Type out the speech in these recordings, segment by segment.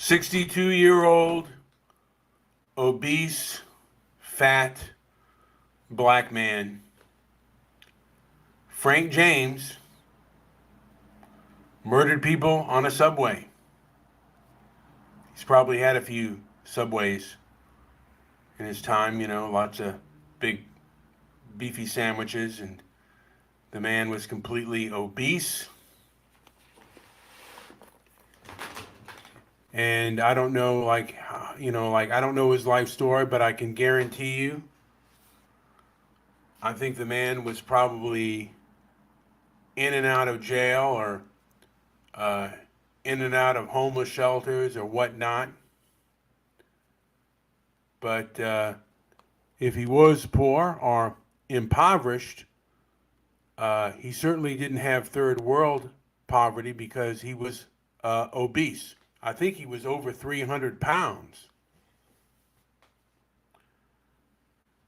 62-year-old, obese, fat, black man, Frank James, murdered people on a subway. He's probably had a few subways in his time, lots of big beefy sandwiches, and the man was completely obese. And I don't know, I don't know his life story, but I can guarantee you, I think the man was probably in and out of jail or uh, in and out of homeless shelters or whatnot. But if he was poor or impoverished, he certainly didn't have third world poverty because he was obese. I think he was over 300 pounds.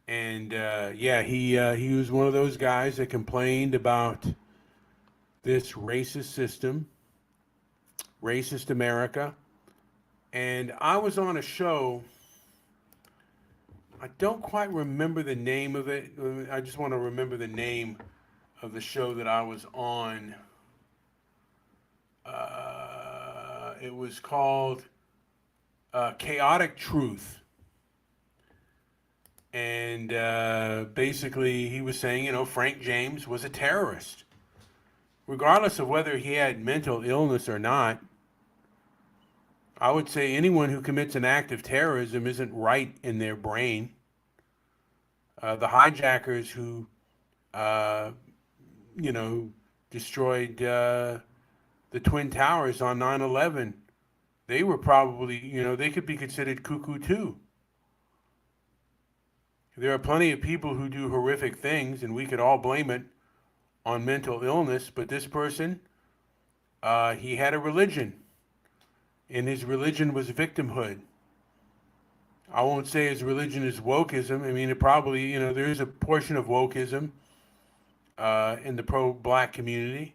And yeah, he was one of those guys that complained about this racist system, racist America. And I was on a show. I don't quite remember the name of it. I just want to remember the name of the show that I was on. It was called Chaotic Truth. And basically, he was saying, Frank James was a terrorist. Regardless of whether he had mental illness or not, I would say anyone who commits an act of terrorism isn't right in their brain. The hijackers who, uh, you know, destroyed the Twin Towers on 9/11, they were probably, they could be considered cuckoo too. There are plenty of people who do horrific things, and we could all blame it on mental illness, but this person, he had a religion, and his religion was victimhood. I won't say his religion is wokeism. I mean, it probably, there is a portion of wokeism in the pro-black community,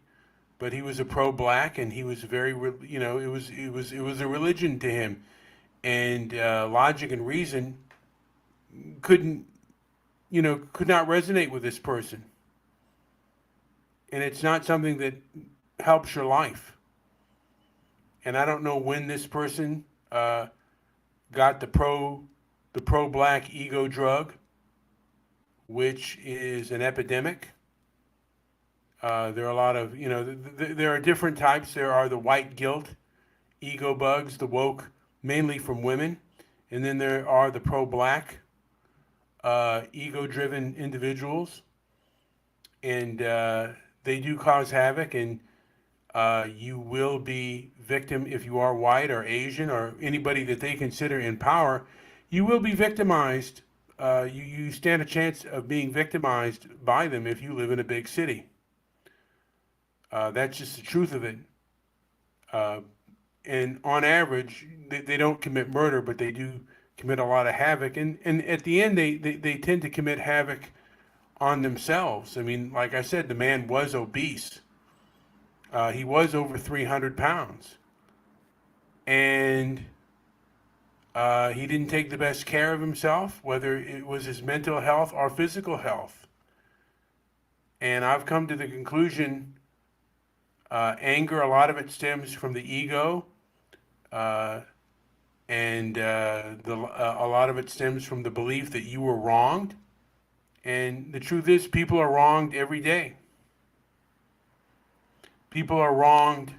but he was a pro-black, and he was very, it was a religion to him, and logic and reason couldn't, could not resonate with this person, and it's not something that helps your life. And I don't know when this person got the pro black ego drug, which is an epidemic. There are a lot of there are different types. There are the white guilt ego bugs, the woke, mainly from women, and then there are the pro black ego driven individuals, and they do cause havoc, and you will be victim if you are white or Asian or anybody that they consider in power. You will be victimized. You stand a chance of being victimized by them if you live in a big city. That's just the truth of it. Uh, and on average, they don't commit murder, but they do commit a lot of havoc. And at the end, they tend to commit havoc on themselves. I mean, like I said, the man was obese. He was over 300 pounds. And he didn't take the best care of himself, whether it was his mental health or physical health. And I've come to the conclusion anger, a lot of it stems from the ego, uh, and a lot of it stems from the belief that you were wronged. And the truth is, people are wronged every day. People are wronged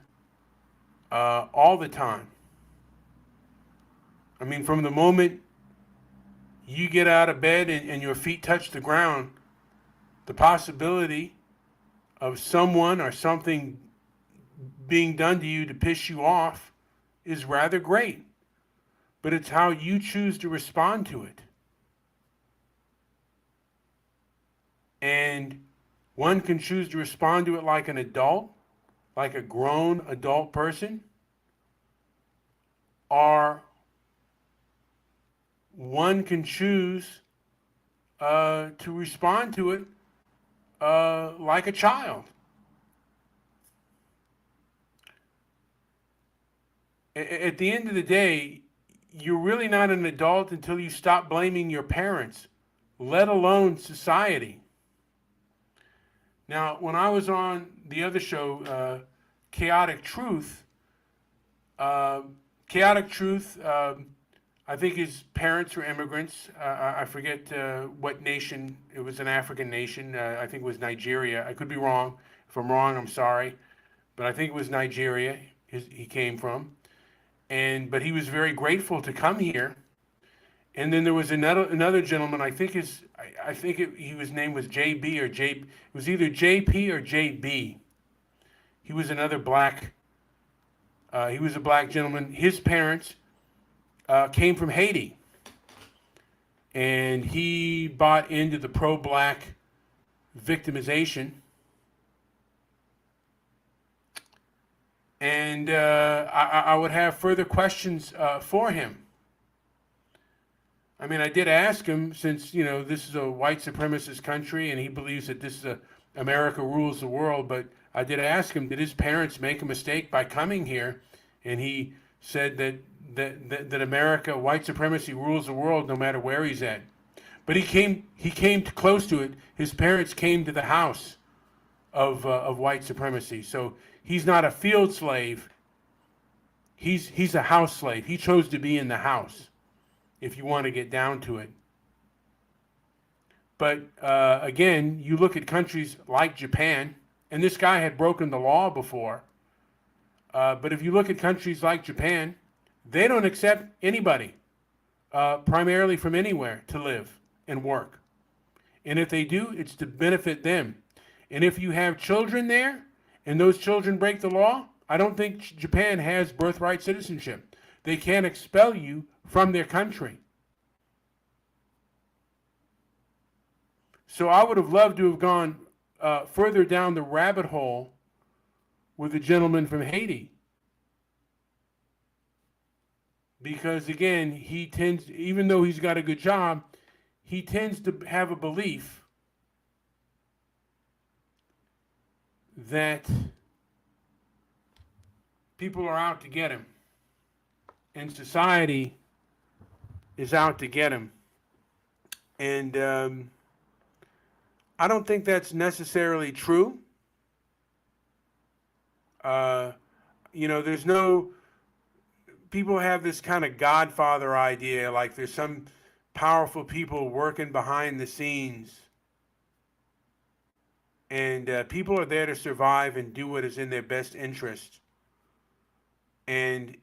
all the time. I mean, from the moment you get out of bed and your feet touch the ground, the possibility of someone or something being done to you to piss you off is rather great. But it's how you choose to respond to it. And one can choose to respond to it like an adult, like a grown adult person, or one can choose to respond to it like a child. At the end of the day, you're really not an adult until you stop blaming your parents, let alone society. Now, when I was on the other show, Chaotic Truth, uh, Chaotic Truth, I think his parents were immigrants. I forget what nation. It was an African nation. I think it was Nigeria. I could be wrong. If I'm wrong, I'm sorry. But I think it was Nigeria he came from. But he was very grateful to come here. And then there was another gentleman. I think he was name was JB or J. It was either JP or JB. He was another black. He was a black gentleman. His parents came from Haiti, and he bought into the pro-black victimization. And I would have further questions for him. I mean, I did ask him, since this is a white supremacist country, and he believes that this is America rules the world. But I did ask him, did his parents make a mistake by coming here? And he said that America, white supremacy rules the world no matter where he's at. But he came close to it. His parents came to the house of white supremacy. So he's not a field slave. He's a house slave. He chose to be in the house, if you want to get down to it. But again, you look at countries like Japan, and this guy had broken the law before. But if you look at countries like Japan, they don't accept anybody, primarily from anywhere, to live and work. And if they do, it's to benefit them. And if you have children there, and those children break the law, I don't think Japan has birthright citizenship. They can't expel you from their country. So I would have loved to have gone further down the rabbit hole with the gentleman from Haiti. Because again, he tends, even though he's got a good job, he tends to have a belief that people are out to get him, and society is out to get him. And I don't think that's necessarily true. There's no, people have this kind of Godfather idea, like there's some powerful people working behind the scenes. And people are there to survive and do what is in their best interest. And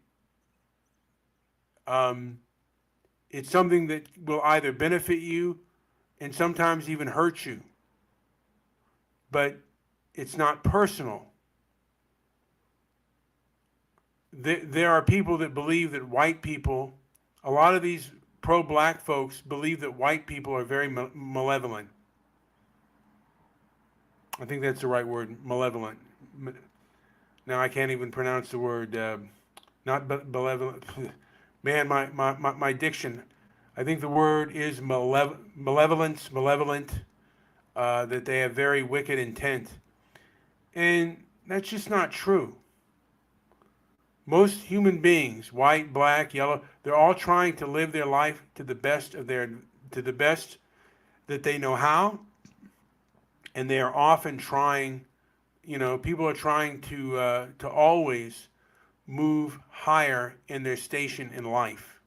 it's something that will either benefit you and sometimes even hurt you. But it's not personal. There are people that believe that white people, a lot of these pro-black folks believe that white people are very malevolent. I think that's the right word, malevolent. Now I can't even pronounce the word, not malevolent. Man, my diction. I think the word is malevolent, that they have very wicked intent. And that's just not true. Most human beings, white, black, yellow, they're all trying to live their life to the best that they know how. And they are often trying, people are trying to always move higher in their station in life.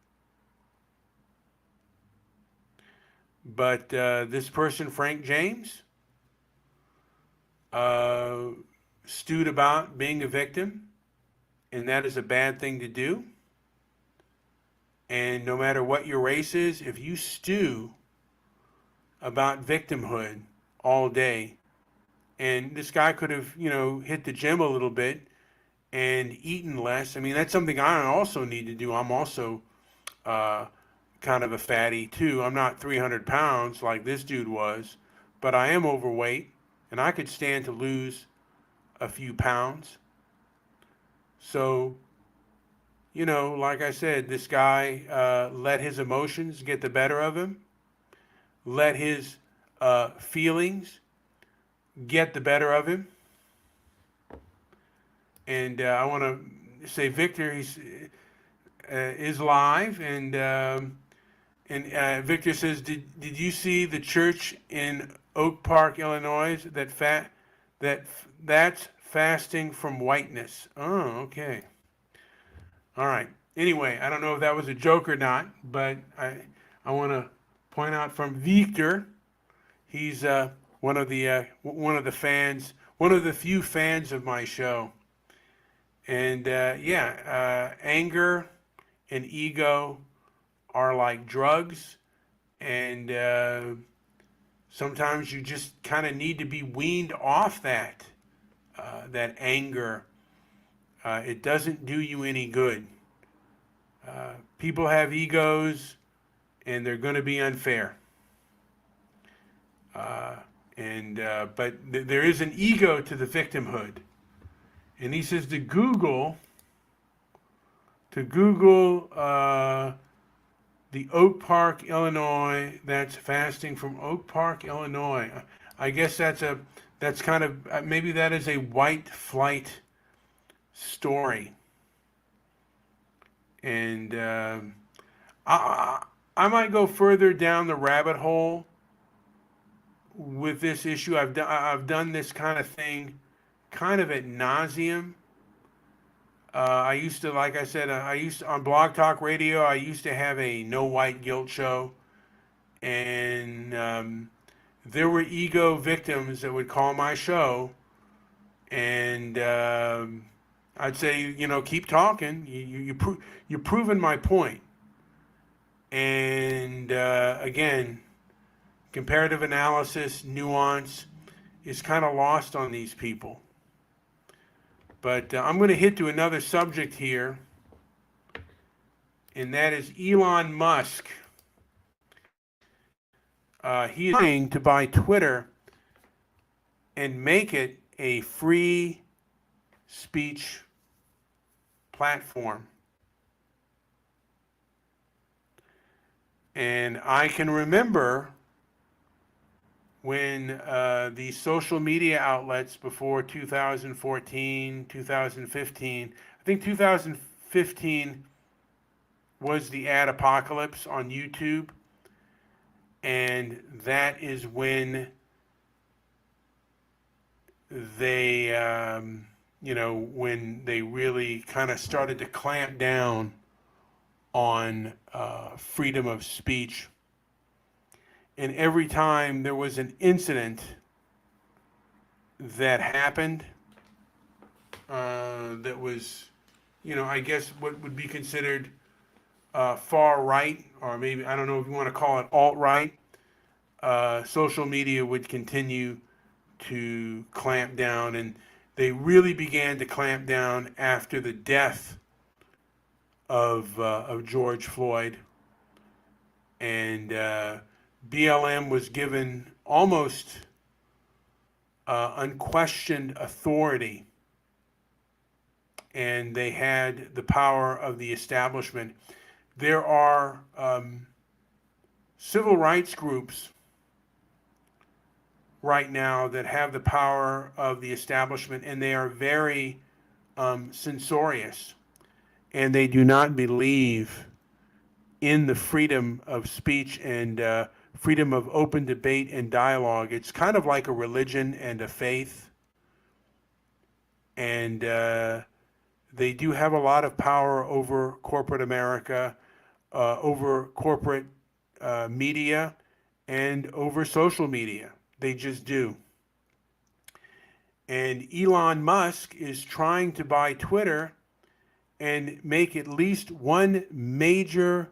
But this person, Frank James, stewed about being a victim, and that is a bad thing to do. And no matter what your race is, if you stew about victimhood all day, and this guy could have, hit the gym a little bit and eaten less. I mean, that's something I also need to do. I'm also kind of a fatty too. I'm not 300 pounds like this dude was, but I am overweight, and I could stand to lose a few pounds. So, like I said, this guy let his emotions get the better of him, let his feelings get the better of him. And I want to, say Victor is live, and Victor says, did you see the church in Oak Park, Illinois, that's fasting from whiteness? Oh, okay. All right. Anyway, I don't know if that was a joke or not, but I want to point out from Victor. He's one of the fans, one of the few fans of my show. And anger and ego are like drugs, and sometimes you just kind of need to be weaned off that anger. It doesn't do you any good. People have egos, and they're going to be unfair. But there is an ego to the victimhood. And he says to Google the Oak Park, Illinois. That's fasting from Oak Park, Illinois. I guess that's kind of maybe that is a white flight story. And I might go further down the rabbit hole with this issue. I've done this kind of thing kind of at nauseum. I used to, like I said, on Blog Talk Radio, I used to have a no white guilt show, and there were ego victims that would call my show, and I'd say, keep talking. You're proving my point. And again, comparative analysis, nuance is kind of lost on these people. But I'm going to hit to another subject here, and that is Elon Musk. He is trying to buy Twitter and make it a free speech platform. And I can remember when the social media outlets before 2014, 2015, I think 2015 was the ad apocalypse on YouTube. And that is when they, when they really kind of started to clamp down on freedom of speech. And every time there was an incident that happened that was, I guess what would be considered far right, or maybe, I don't know if you want to call it alt-right, social media would continue to clamp down. And they really began to clamp down after the death of George Floyd. And BLM was given almost unquestioned authority, and they had the power of the establishment. There are civil rights groups right now that have the power of the establishment, and they are very censorious, and they do not believe in the freedom of speech and freedom of open debate and dialogue. It's kind of like a religion and a faith. And they do have a lot of power over corporate America, over corporate media, and over social media. They just do. And Elon Musk is trying to buy Twitter and make at least one major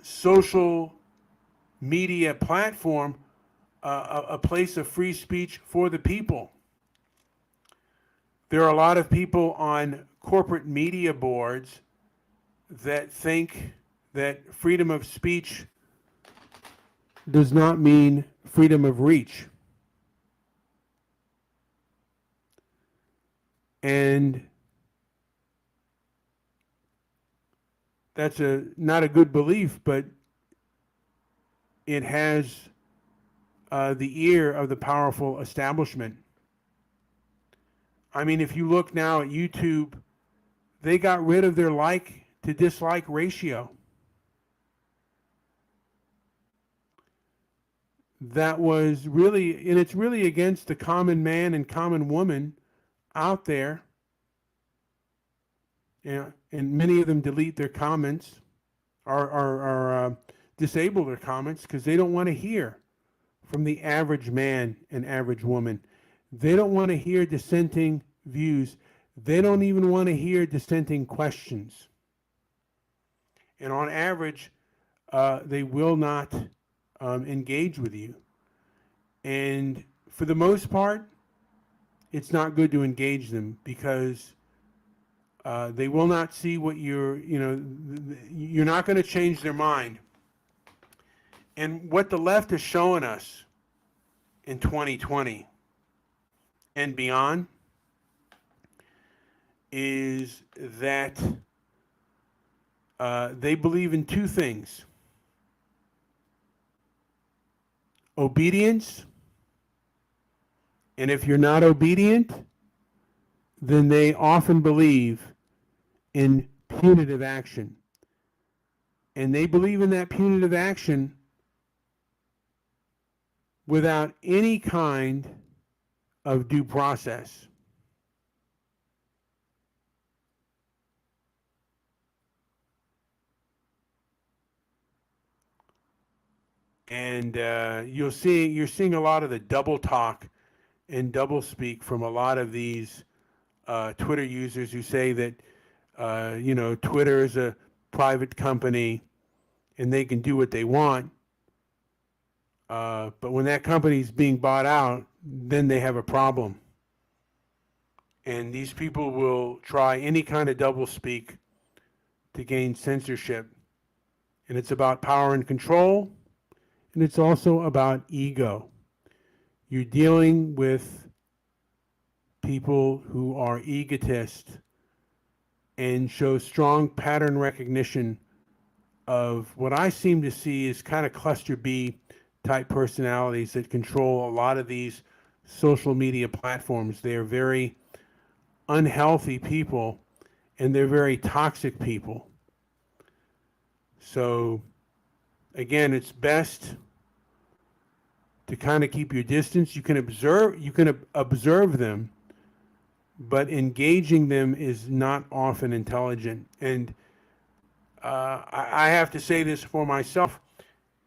social media platform a place of free speech for the people. There are a lot of people on corporate media boards that think that freedom of speech does not mean freedom of reach. And that's not a good belief, but it has the ear of the powerful establishment. I mean, if you look now at YouTube, they got rid of their like to dislike ratio. That was really, and it's really against the common man and common woman out there. And many of them delete their comments or disable their comments because they don't want to hear from the average man and average woman. They don't want to hear dissenting views. They don't even want to hear dissenting questions. And on average, they will not engage with you. And for the most part, it's not good to engage them because they will not see what you're not going to change their mind. And what the left is showing us in 2020 and beyond is that they believe in two things: obedience, and if you're not obedient, then they often believe in punitive action. And they believe in that punitive action without any kind of due process. And you're seeing a lot of the double talk and double speak from a lot of these Twitter users who say that Twitter is a private company and they can do what they want. But when that company is being bought out, then they have a problem. And these people will try any kind of double speak to gain censorship. And it's about power and control, and it's also about ego. You're dealing with people who are egotists and show strong pattern recognition of what I seem to see is kind of cluster B type personalities that control a lot of these social media platforms. They are very unhealthy people and they're very toxic people. So again, it's best to kind of keep your distance. You can observe them, but engaging them is not often intelligent. And I have to say this for myself.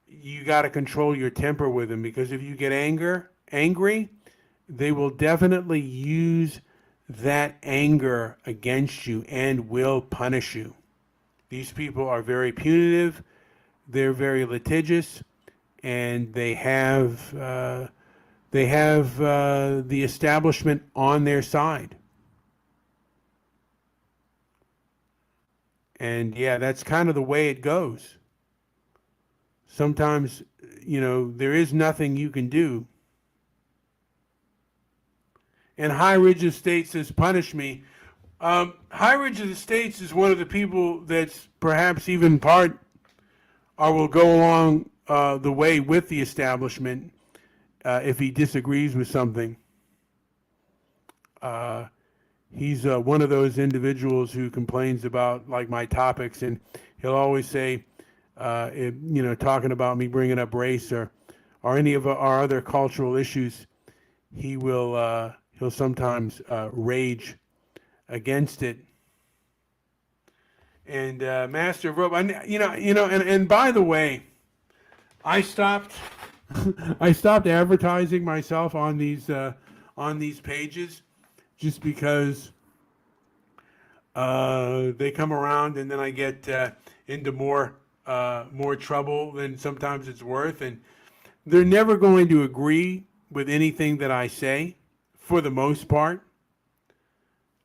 You got to control your temper with them, because if you get angry, they will definitely use that anger against you and will punish you. These people are very punitive, they're very litigious, and they have the establishment on their side. And yeah, that's kind of the way it goes. Sometimes, there is nothing you can do. And High Ridge Estates says, punish me. High Ridge Estates is one of the people that's perhaps even part or will go along the way with the establishment if he disagrees with something. He's one of those individuals who complains about like my topics, and he'll always say, talking about me bringing up race or any of our other cultural issues, he'll sometimes rage against it. And Master of Rope, and by the way, I stopped advertising myself on these pages just because they come around and then I get into more trouble than sometimes it's worth, and they're never going to agree with anything that I say for the most part.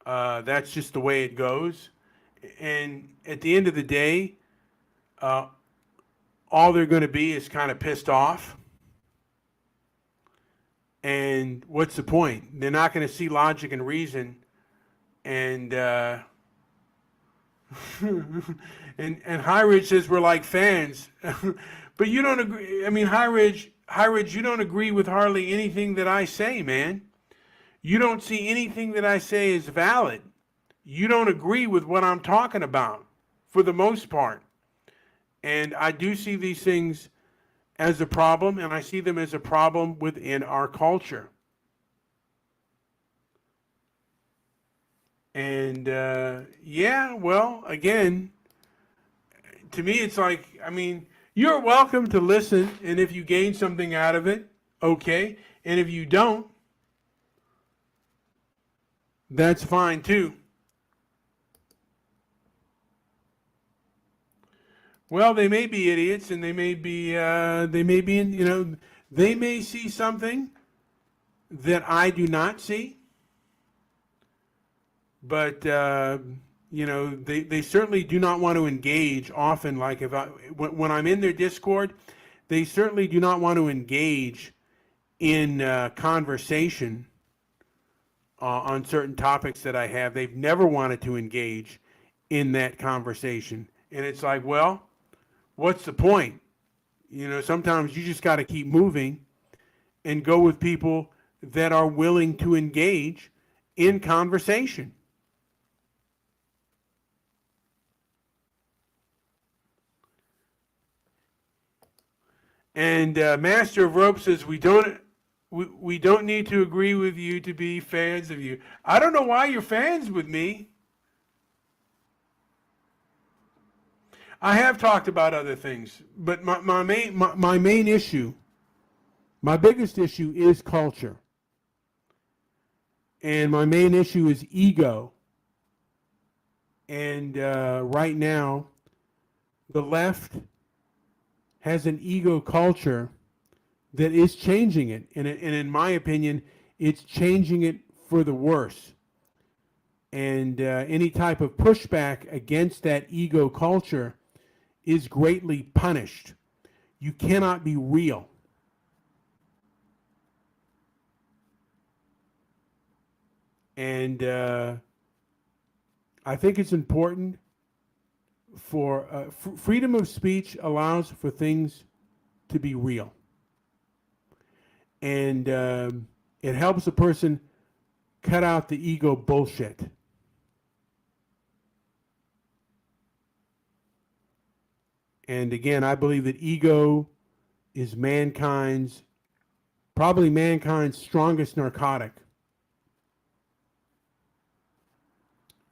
That's just the way it goes. And at the end of the day, all they're going to be is kind of pissed off. And what's the point? They're not going to see logic and reason. And and High Ridge says we're like fans, but you don't agree. I mean, High Ridge, you don't agree with hardly anything that I say, man. You don't see anything that I say is valid. You don't agree with what I'm talking about for the most part. And I do see these things as a problem, and I see them as a problem within our culture. And yeah, well, again, to me, it's like, I mean, you're welcome to listen, and if you gain something out of it, okay. And if you don't, that's fine too. Well, they may be idiots, and they may be, they may see something that I do not see, but they certainly do not want to engage often. Like if when I'm in their Discord, they certainly do not want to engage in conversation on certain topics that I have. They've never wanted to engage in that conversation, and it's like, well, what's the point? Sometimes you just got to keep moving and go with people that are willing to engage in conversation. And Master of Rope says we don't need to agree with you to be fans of you. I don't know why you're fans with me. I have talked about other things, but my main issue, my biggest issue is culture. And my main issue is ego. And right now, the left has an ego culture that is changing it. And in my opinion, it's changing it for the worse. And any type of pushback against that ego culture is greatly punished. You cannot be real. And I think it's important for freedom of speech allows for things to be real. And it helps a person cut out the ego bullshit. And again, I believe that ego is probably mankind's strongest narcotic.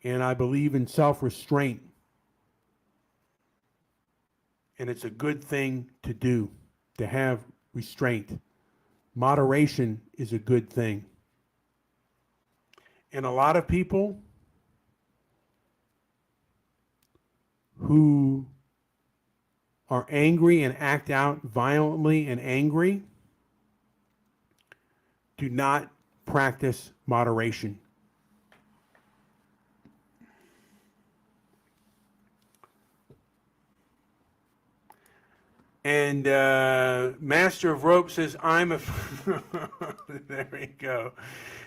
And I believe in self-restraint. And it's a good thing to do, to have restraint. Moderation is a good thing. And a lot of people who are angry and act out violently and angry do not practice moderation. And Master of Rope says, I'm a... There we go.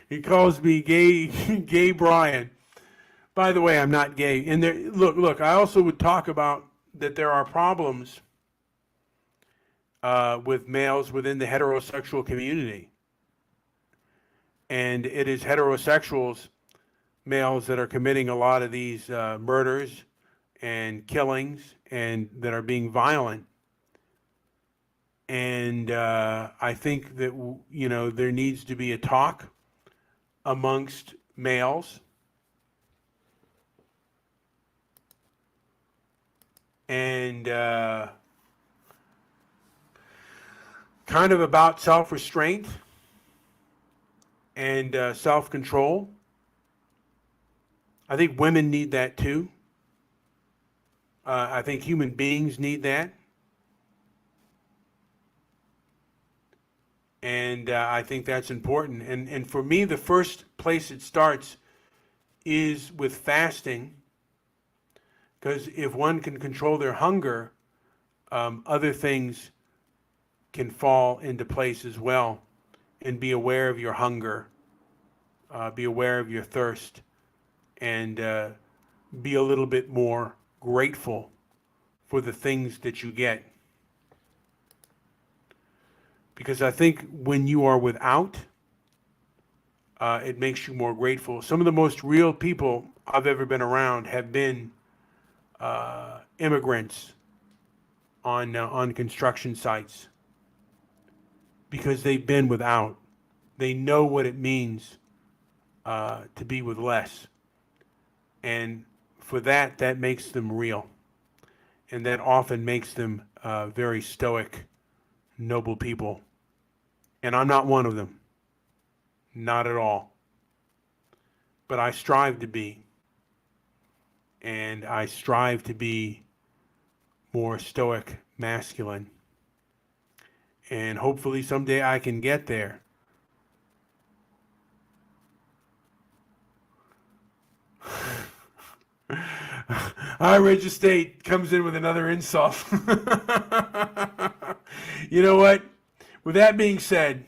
He calls me gay Brian. By the way, I'm not gay. And look, I also would talk about that there are problems with males within the heterosexual community. And it is heterosexuals, males, that are committing a lot of these murders and killings and that are being violent. And I think that, there needs to be a talk amongst males. And kind of about self-restraint and self-control. I think women need that too. I think human beings need that. And I think that's important. And for me, the first place it starts is with fasting. Because if one can control their hunger, other things can fall into place as well. And be aware of your hunger, be aware of your thirst, and be a little bit more grateful for the things that you get. Because I think when you are without, it makes you more grateful. Some of the most real people I've ever been around have been immigrants on construction sites because they've been without. They know what it means to be with less, and for that, that makes them real, and that often makes them very stoic, noble people. And I'm not one of them, not at all. But I strive to be, and I strive to be more stoic, masculine, and hopefully someday I can get there. Rich Estate comes in with another insult. You know what? With that being said,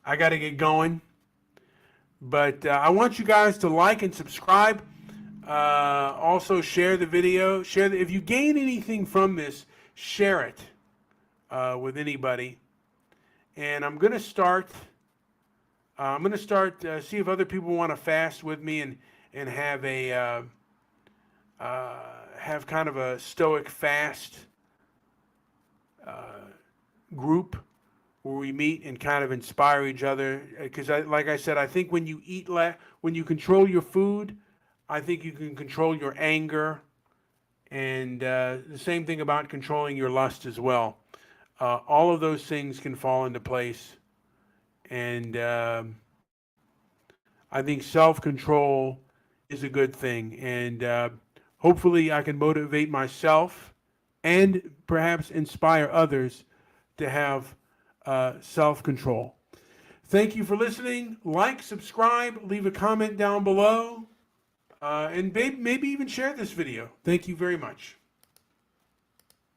I got to get going. But I want you guys to like and subscribe. Also, share the video. If you gain anything from this, share it with anybody. And I'm gonna start. See if other people want to fast with me and have have kind of a stoic fast group where we meet and kind of inspire each other. Because, like I said, I think when you when you control your food, I think you can control your anger, and the same thing about controlling your lust as well. All of those things can fall into place, and I think self-control is a good thing, and hopefully I can motivate myself and perhaps inspire others to have self-control. Thank you for listening. Like, subscribe, leave a comment down below, and maybe even share this video. Thank you very much.